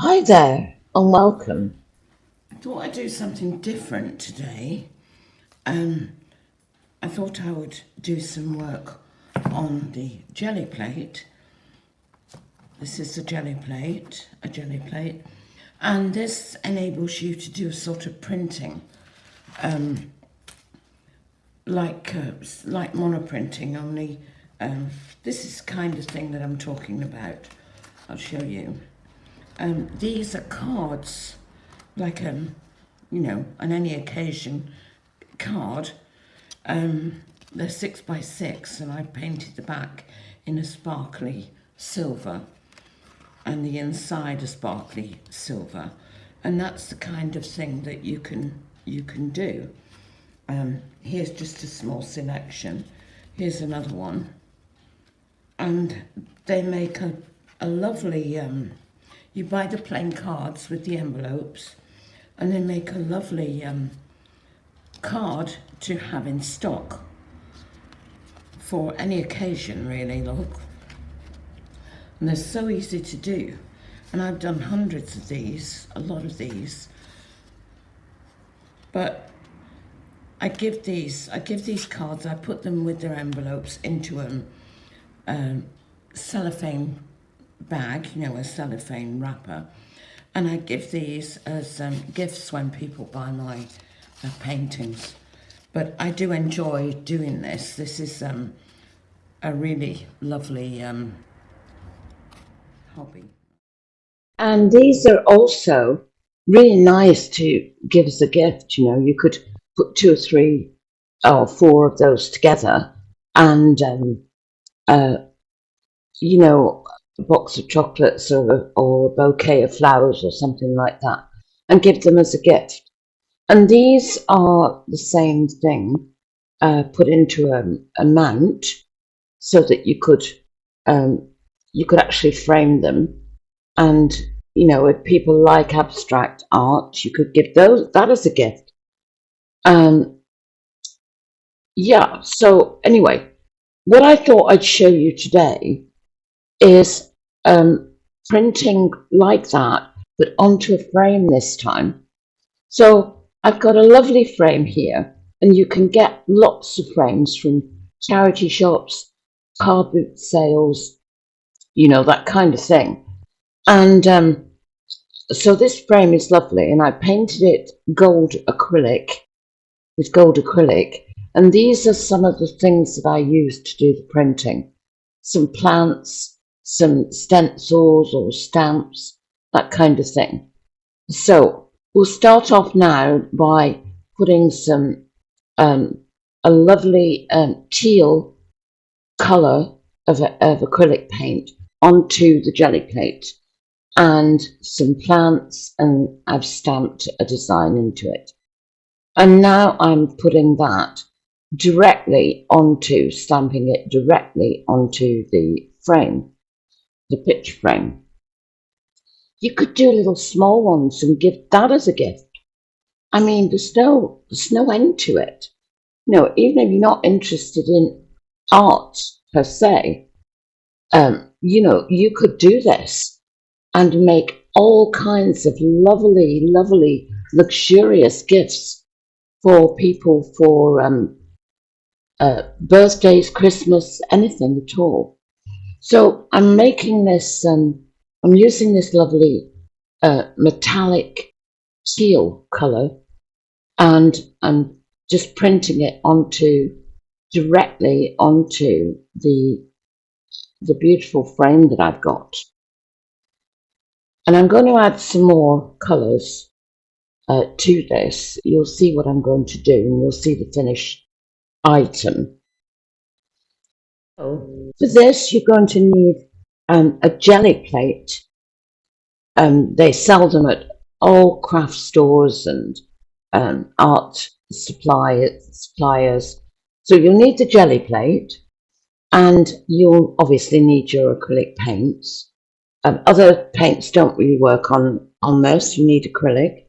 Hi there and welcome. I thought I'd do something different today. Um, I thought I would do some work on the jelly plate. This is a jelly plate, and this enables you to do a sort of printing, like monoprinting. Only this is the kind of thing that I'm talking about. I'll show you. These are cards, like on any occasion card. They're 6 by 6, and I painted the back in a sparkly silver, and the inside a sparkly silver, and that's the kind of thing that you can do. Here's just a small selection. Here's another one, and they make a lovely. You buy the plain cards with the envelopes, and they make a lovely card to have in stock for any occasion, really. Look, and they're so easy to do, and I've done hundreds of these, a lot of these. But I give these cards, I put them with their envelopes into a cellophane bag, a cellophane wrapper, and I give these as gifts when people buy my paintings. But I do enjoy doing this. This is a really lovely hobby. And these are also really nice to give as a gift. You could put two or three or four of those together and, uh, a box of chocolates or a bouquet of flowers or something like that and give them as a gift. And these are the same thing put into a mount so that you could actually frame them. And if people like abstract art, you could give that as a gift. Um, yeah. So anyway, what I thought I'd show you today is printing like that, but onto a frame this time. So I've got a lovely frame here, and you can get lots of frames from charity shops, car boot sales, that kind of thing. And so this frame is lovely, and I painted it with gold acrylic. And these are some of the things that I used to do the printing. Some plants, some stencils or stamps, that kind of thing. So we'll start off now by putting a lovely teal colour of acrylic paint onto the jelly plate and some plants, and I've stamped a design into it. And now I'm putting that stamping it directly onto the frame, the picture frame. You could do little small ones and give that as a gift. I mean, there's no end to it. Even if you're not interested in art per se, you could do this and make all kinds of lovely, lovely, luxurious gifts for people for birthdays, Christmas, anything at all. So I'm making this, I'm using this lovely metallic teal colour, and I'm just printing it directly onto the beautiful frame that I've got. And I'm going to add some more colours to this. You'll see what I'm going to do, and you'll see the finished item. So for this, you're going to need a jelly plate. They sell them at all craft stores and art suppliers. So you'll need the jelly plate, and you'll obviously need your acrylic paints. Other paints don't really work on this. You need acrylic,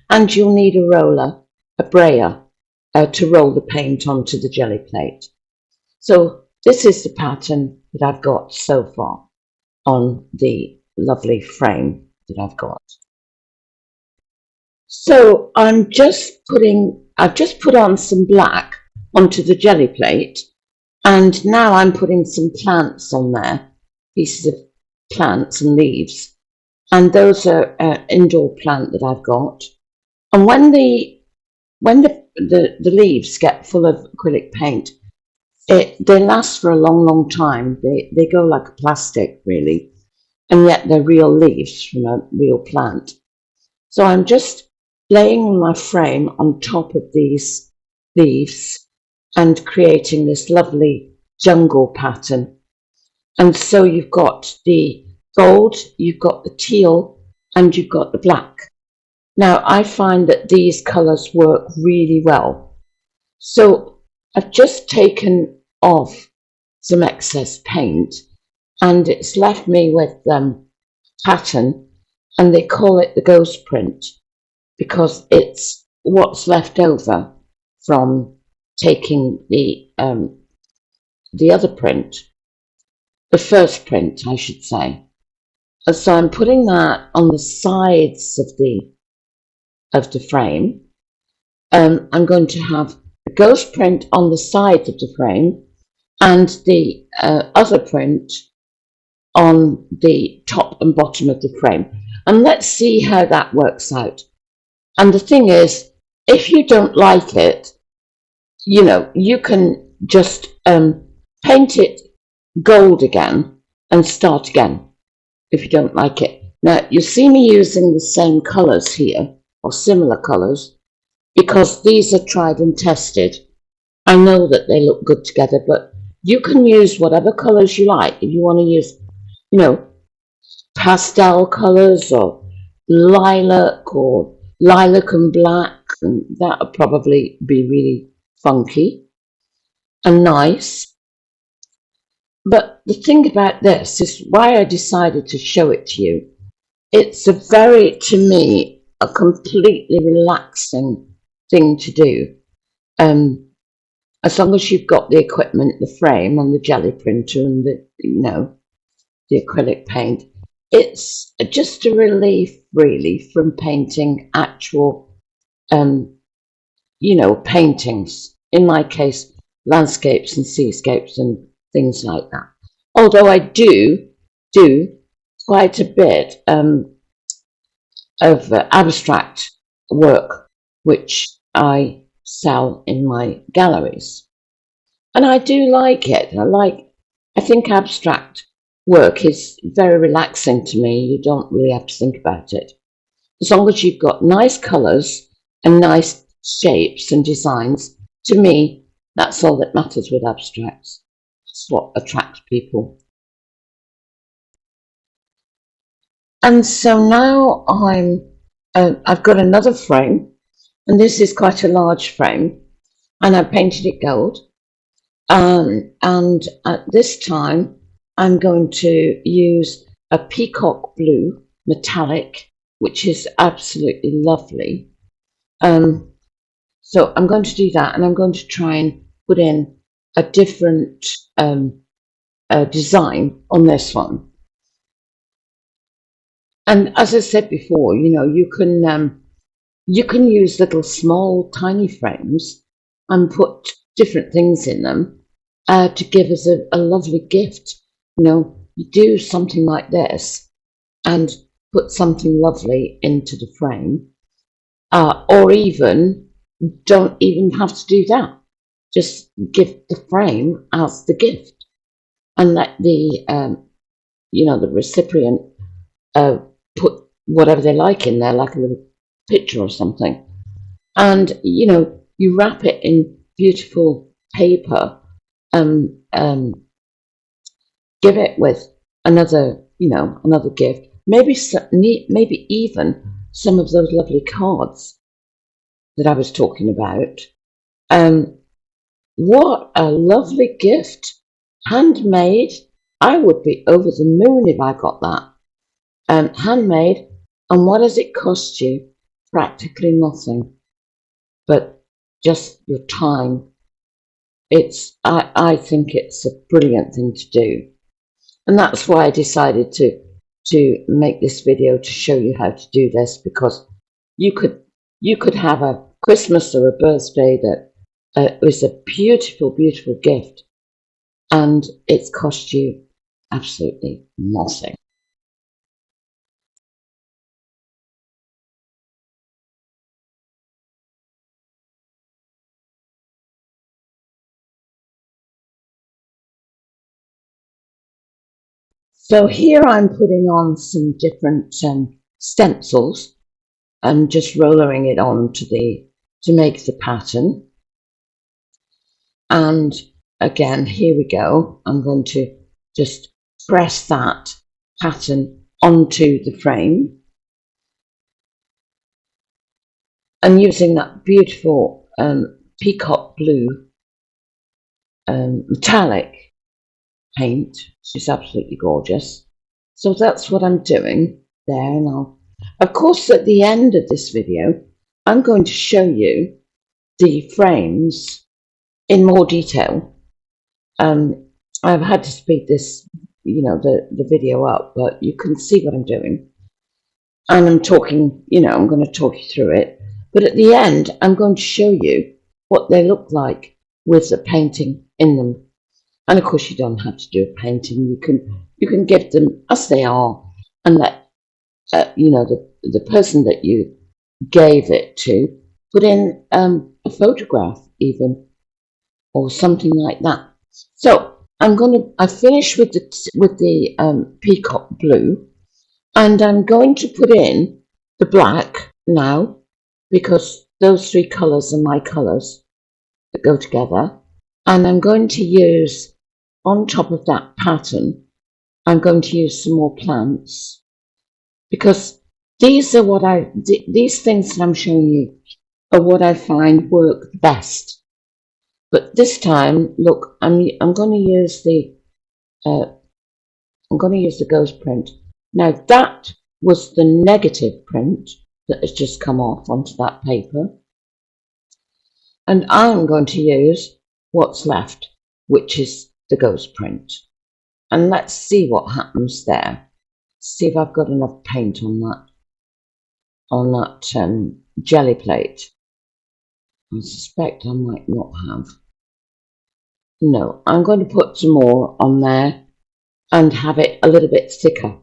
and you'll need a roller, a brayer, to roll the paint onto the jelly plate. So this is the pattern that I've got so far on the lovely frame. that I've got. So I've just put on some black onto the jelly plate, and now I'm putting some plants on there, pieces of plants and leaves, and those are indoor plant that I've got. And when the leaves get full of acrylic paint, they last for a long, long time. They go like a plastic, really, and yet they're real leaves from a real plant. So I'm just laying my frame on top of these leaves and creating this lovely jungle pattern. And so you've got the gold, you've got the teal, and you've got the black. Now I find that these colours work really well. So I've just taken off some excess paint, and it's left me with pattern, and they call it the ghost print because it's what's left over from taking the other print, the first print, I should say. And so I'm putting that on the sides of the frame. I'm going to have a ghost print on the side of the frame and the other print on the top and bottom of the frame. And let's see how that works out. And the thing is, if you don't like it, you can just paint it gold again and start again if you don't like it. Now, you see me using the same colours here, or similar colours, because these are tried and tested. I know that they look good together, but you can use whatever colours you like. If you want to use, pastel colours or lilac and black, and that would probably be really funky and nice. But the thing about this is why I decided to show it to you. It's to me, a completely relaxing thing to do. As long as you've got the equipment, the frame and the jelly printer and the acrylic paint, it's just a relief really from painting actual, paintings. In my case, landscapes and seascapes and things like that. Although I do quite a bit of abstract work, which I sell in my galleries. And I do like it. I think abstract work is very relaxing to me. You don't really have to think about it. As long as you've got nice colours and nice shapes and designs, to me, that's all that matters with abstracts. It's what attracts people. And so now I've got another frame, and this is quite a large frame, and I painted it gold. And at this time, I'm going to use a peacock blue metallic, which is absolutely lovely. So I'm going to do that, and I'm going to try and put in a different design on this one. And as I said before, you can use little small tiny frames and put different things in them to give us a lovely gift. You do something like this and put something lovely into the frame, or even don't even have to do that. Just give the frame as the gift and let the recipient put whatever they like in there, like a little picture or something. And you wrap it in beautiful paper and give it with another gift. Maybe even some of those lovely cards that I was talking about. What a lovely gift. Handmade. I would be over the moon if I got that. Handmade. And what does it cost you? Practically nothing, but just your time. I think it's a brilliant thing to do. And that's why I decided to to make this video to show you how to do this, because you could have a Christmas or a birthday that was a beautiful, beautiful gift, and it's cost you absolutely nothing. So here I'm putting on some different stencils and just rolling it on to make the pattern. And again, here we go. I'm going to just press that pattern onto the frame, and using that beautiful peacock blue metallic paint, which is absolutely gorgeous. So that's what I'm doing there. And of course, at the end of this video, I'm going to show you the frames in more detail. I've had to speed this, the video up, but you can see what I'm doing. And I'm talking, I'm going to talk you through it. But at the end, I'm going to show you what they look like with the painting in them. And of course, you don't have to do a painting. You can give them as they are, and let the person that you gave it to put in a photograph even, or something like that. So I finished with the peacock blue, and I'm going to put in the black now, because those three colours are my colours that go together. And I'm going to use, on top of that pattern, I'm going to use some more plants, because these are these things that I'm showing you are what I find work best. But this time, look, I'm going to use the ghost print. Now that was the negative print that has just come off onto that paper, and I'm going to use what's left, which is the ghost print. And let's see what happens there. See if I've got enough paint on that jelly plate. I suspect I might not have. No, I'm going to put some more on there and have it a little bit thicker.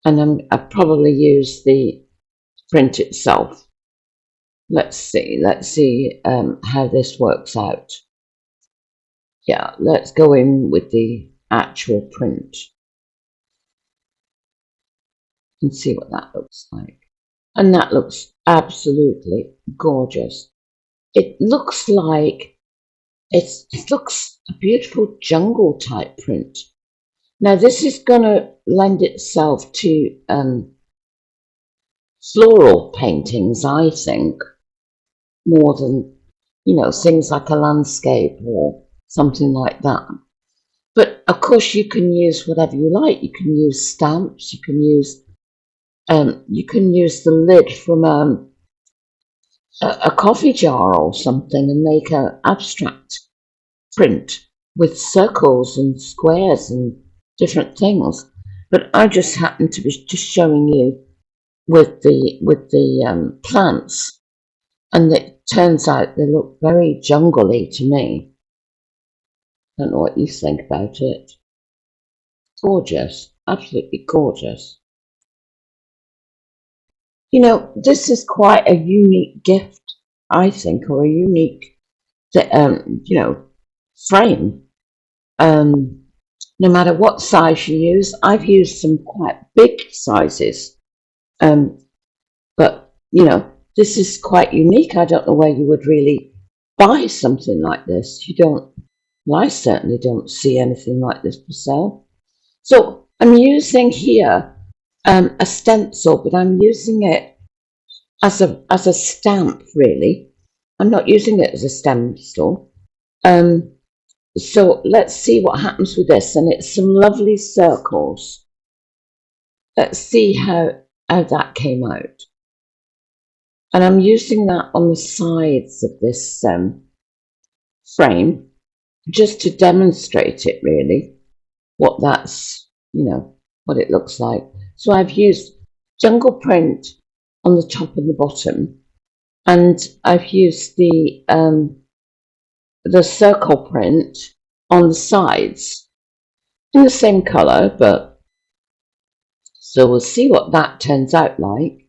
And I'll probably use the print itself. Let's see how this works out. Yeah, let's go in with the actual print and see what that looks like. And that looks absolutely gorgeous. It looks like it looks a beautiful jungle type print. Now this is going to lend itself to floral paintings, I think, more than things like a landscape or something like that. But of course, you can use whatever you like. You can use stamps. You can use the lid from a coffee jar or something and make an abstract print with circles and squares and different things. But I just happen to be just showing you with the plants, and it turns out they look very jungle-y to me. Don't know what you think about it. Gorgeous, absolutely gorgeous. This is quite a unique gift, I think, or a unique, frame. No matter what size you use, I've used some quite big sizes, but this is quite unique. I don't know where you would really buy something like this. You don't. Well, I certainly don't see anything like this for sale. So I'm using here a stencil, but I'm using it as a stamp, really. I'm not using it as a stencil. So let's see what happens with this, and it's some lovely circles. Let's see how that came out. And I'm using that on the sides of this frame, just to demonstrate it, really, what that's, what it looks like. So I've used jungle print on the top and the bottom, and I've used the circle print on the sides in the same colour, but so we'll see what that turns out like.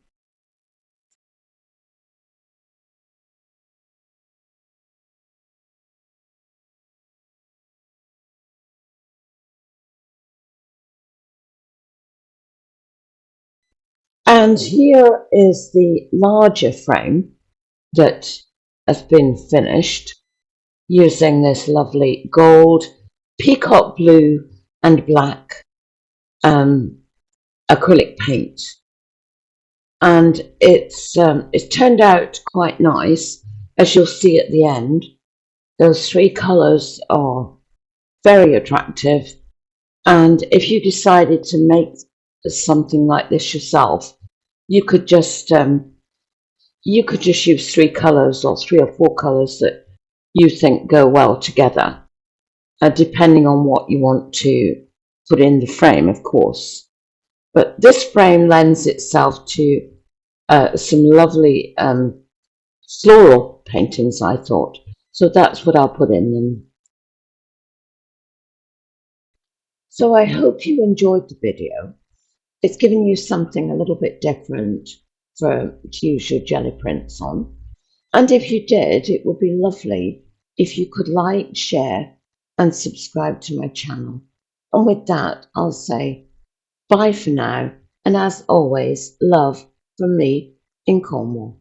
And here is the larger frame that has been finished using this lovely gold, peacock blue and black acrylic paint. And it's turned out quite nice, as you'll see at the end. Those three colours are very attractive, and if you decided to make something like this yourself, you could just use three colours or three or four colours that you think go well together, depending on what you want to put in the frame, of course. But this frame lends itself to some lovely floral paintings, I thought. So that's what I'll put in them. So I hope you enjoyed the video. It's given you something a little bit different to use your jelly prints on. And if you did, it would be lovely if you could like, share, and subscribe to my channel. And with that, I'll say bye for now. And as always, love from me in Cornwall.